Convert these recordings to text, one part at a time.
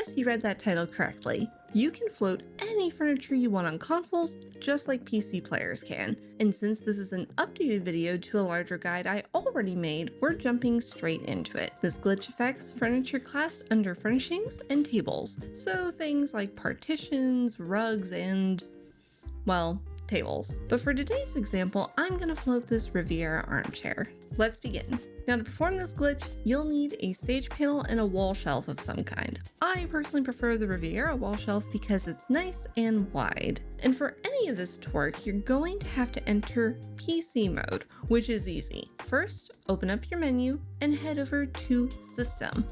Yes, you read that title correctly. You can float any furniture you want on consoles, just like PC players can. And since this is an updated video to a larger guide I already made, we're jumping straight into it. This glitch affects furniture classed under furnishings and tables. So things like partitions, rugs, and, well, tables. But for today's example, I'm gonna float this Riviera armchair. Let's begin. Now to perform this glitch, you'll need a stage panel and a wall shelf of some kind. I personally prefer the Riviera wall shelf because it's nice and wide. And for any of this to work, you're going to have to enter PC mode, which is easy. First, open up your menu and head over to System.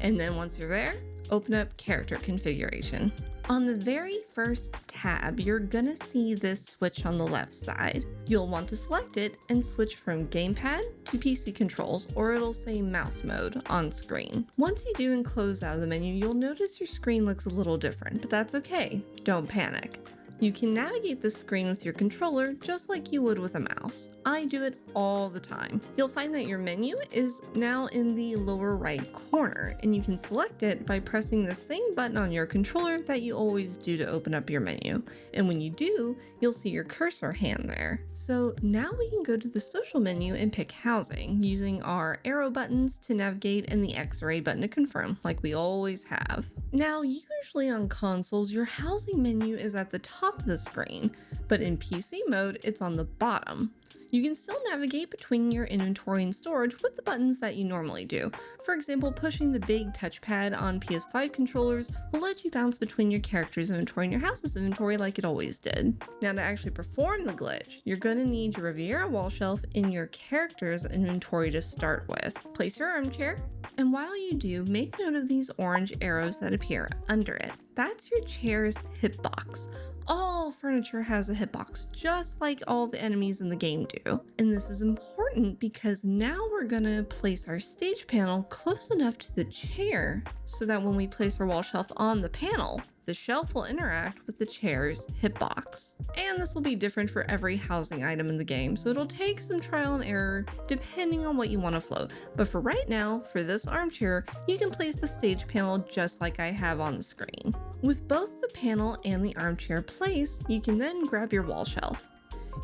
And then once you're there, open up Character Configuration. On the very first tab, you're gonna see this switch on the left side. You'll want to select it and switch from Gamepad to PC controls, or it'll say mouse mode on screen. Once you do and close out of the menu, you'll notice your screen looks a little different, but that's okay. Don't panic. You can navigate this screen with your controller just like you would with a mouse. I do it all the time. You'll find that your menu is now in the lower right corner, and you can select it by pressing the same button on your controller that you always do to open up your menu. And when you do, you'll see your cursor hand there. So now we can go to the social menu and pick housing, using our arrow buttons to navigate and the X-ray button to confirm, like we always have. Now, usually on consoles, your housing menu is at the top of the screen, but in PC mode, it's on the bottom. You can still navigate between your inventory and storage with the buttons that you normally do. For example, pushing the big touchpad on PS5 controllers will let you bounce between your character's inventory and your house's inventory like it always did. Now to actually perform the glitch, you're going to need your Riviera wall shelf in your character's inventory to start with. Place your armchair, and while you do, make note of these orange arrows that appear under it. That's your chair's hitbox. All furniture has a hitbox, just like all the enemies in the game do. And this is important because now we're gonna place our stage panel close enough to the chair so that when we place our wall shelf on the panel, the shelf will interact with the chair's hitbox. And this will be different for every housing item in the game, so it'll take some trial and error depending on what you want to float. But for right now, for this armchair, you can place the stage panel just like I have on the screen. With both the panel and the armchair placed, you can then grab your wall shelf.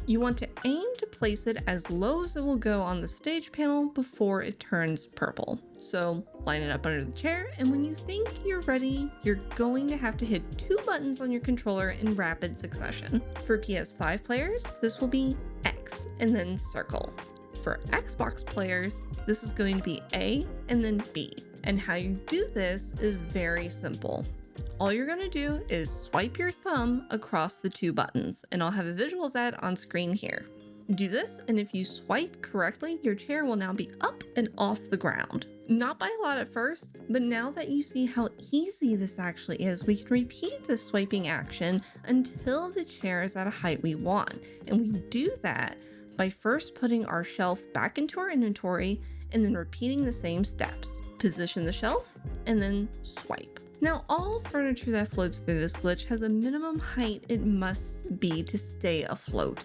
You want to aim to place it as low as it will go on the stage panel before it turns purple. So line it up under the chair, and when you think you're ready, you're going to have to hit 2 buttons on your controller in rapid succession. For PS5 players, this will be X and then circle. For Xbox players, this is going to be A and then B. And how you do this is very simple. All you're going to do is swipe your thumb across the 2 buttons, and I'll have a visual of that on screen here. Do this, and if you swipe correctly, your chair will now be up and off the ground. Not by a lot at first, but now that you see how easy this actually is, we can repeat the swiping action until the chair is at a height we want. And we do that by first putting our shelf back into our inventory and then repeating the same steps. Position the shelf and then swipe. Now, all furniture that floats through this glitch has a minimum height it must be to stay afloat.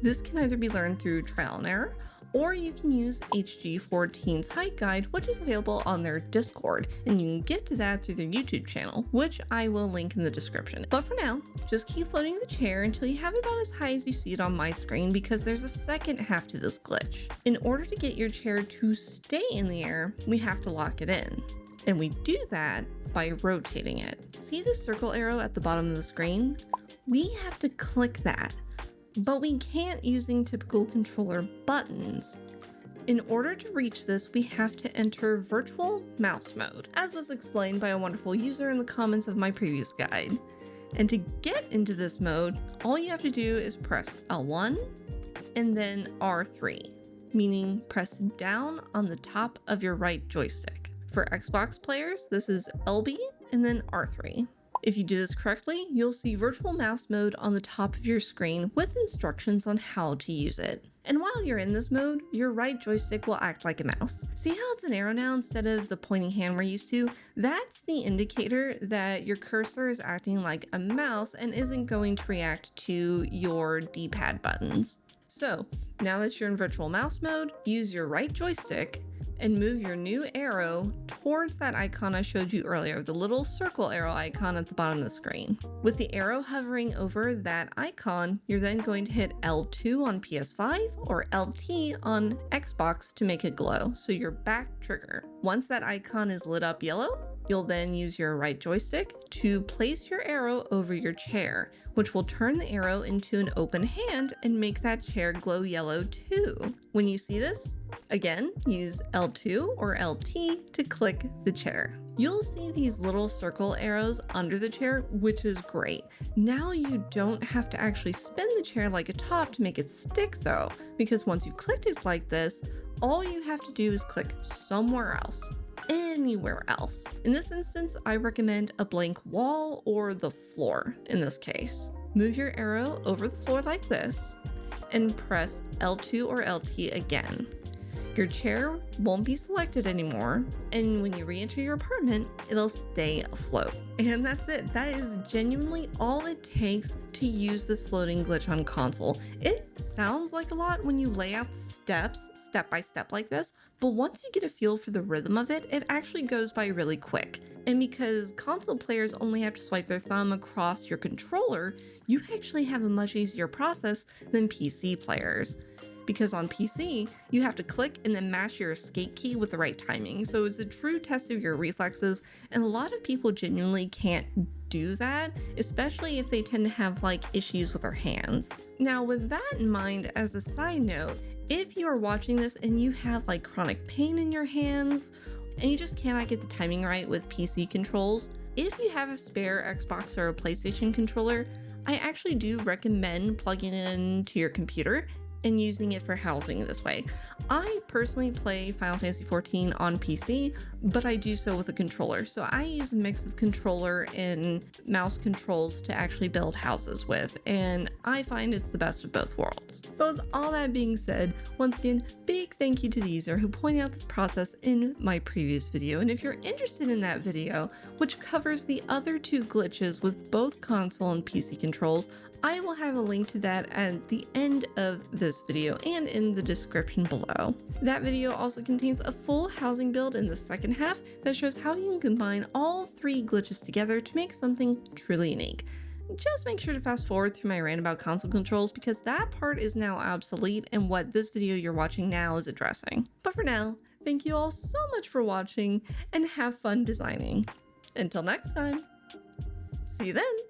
This can either be learned through trial and error, or you can use HG14's height guide, which is available on their Discord, and you can get to that through their YouTube channel, which I will link in the description. But for now, just keep floating the chair until you have it about as high as you see it on my screen, because there's a second half to this glitch. In order to get your chair to stay in the air, we have to lock it in. And we do that by rotating it. See this circle arrow at the bottom of the screen? We have to click that, but we can't using typical controller buttons. In order to reach this, we have to enter virtual mouse mode, as was explained by a wonderful user in the comments of my previous guide. And to get into this mode, all you have to do is press L1 and then R3, meaning press down on the top of your right joystick. For Xbox players, this is LB and then R3. If you do this correctly, you'll see virtual mouse mode on the top of your screen with instructions on how to use it. And while you're in this mode, your right joystick will act like a mouse. See how it's an arrow now instead of the pointing hand we're used to? That's the indicator that your cursor is acting like a mouse and isn't going to react to your D-pad buttons. So now that you're in virtual mouse mode, use your right joystick and move your new arrow towards that icon I showed you earlier, the little circle arrow icon at the bottom of the screen. With the arrow hovering over that icon, you're then going to hit L2 on PS5 or LT on Xbox to make it glow, so your back trigger. Once that icon is lit up yellow, you'll then use your right joystick to place your arrow over your chair, which will turn the arrow into an open hand and make that chair glow yellow too. When you see this, again, use L2 or LT to click the chair. You'll see these little circle arrows under the chair, which is great. Now you don't have to actually spin the chair like a top to make it stick though, because once you've clicked it like this, all you have to do is click somewhere else. Anywhere else. In this instance, I recommend a blank wall or the floor in this case. Move your arrow over the floor like this and press L2 or LT again. Your chair won't be selected anymore, and when you re-enter your apartment, it'll stay afloat. And that's it. That is genuinely all it takes to use this floating glitch on console. It sounds like a lot when you lay out the steps step by step like this, but once you get a feel for the rhythm of it, it actually goes by really quick. And because console players only have to swipe their thumb across your controller, you actually have a much easier process than PC players. Because on PC, you have to click and then mash your escape key with the right timing. So it's a true test of your reflexes, and a lot of people genuinely can't do that, especially if they tend to have like issues with their hands. Now, with that in mind, as a side note, if you are watching this and you have like chronic pain in your hands, and you just cannot get the timing right with PC controls, if you have a spare Xbox or a PlayStation controller, I actually do recommend plugging it into your computer and using it for housing this way. I personally play Final Fantasy XIV on PC, but I do so with a controller. So I use a mix of controller and mouse controls to actually build houses with, and I find it's the best of both worlds. But with all that being said, once again, big thank you to the user who pointed out this process in my previous video. And if you're interested in that video, which covers the other two glitches with both console and PC controls, I will have a link to that at the end of this video and in the description below. That video also contains a full housing build in the second half that shows how you can combine all three glitches together to make something truly unique. Just make sure to fast forward through my rant about console controls because that part is now obsolete and what this video you're watching now is addressing. But for now, thank you all so much for watching and have fun designing. Until next time, see you then!